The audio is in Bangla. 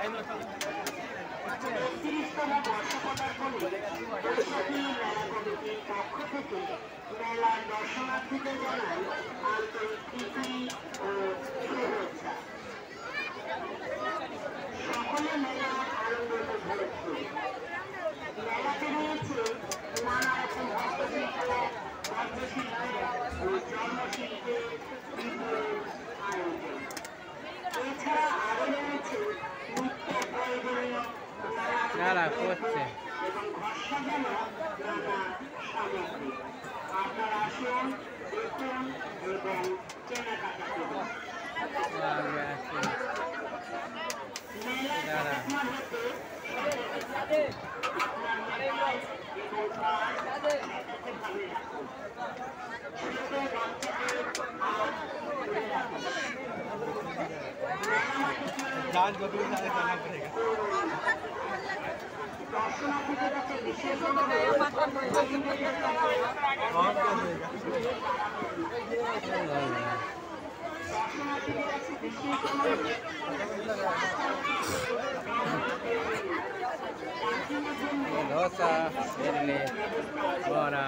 ৩১তম বর্ষপদার্পণে বৈশাখী মেলা কমিটির পক্ষ থেকে মেলার দর্শনার্থীদের জানাই আন্তরিক প্রীতি ও শুভেচ্ছা। সকলে মেলা আনন্দ উপভোগ। মেলাতে রয়েছে নানা রকম হস্তশিল্প, বজ্রশিল্প ও চর্মশিল্পের বিপুল আয়োজন। এছাড়া আরো রয়েছে নিত্য প্রয়োজনীয় এবং ঘর সাজানো নানা সামগ্রী। আপনারা আসুন, দেখুন এবং কেনাকাটা করুন। মেলার প্রথম হতে আপনার মোবাইল এবং কার্ড সতর্কভাবে রাখুন। ছোট বাচ্চাদের হাত ধরে রাখুন। দর্শনার্থীদের কাছে বিশেষ dosa, idli, buona.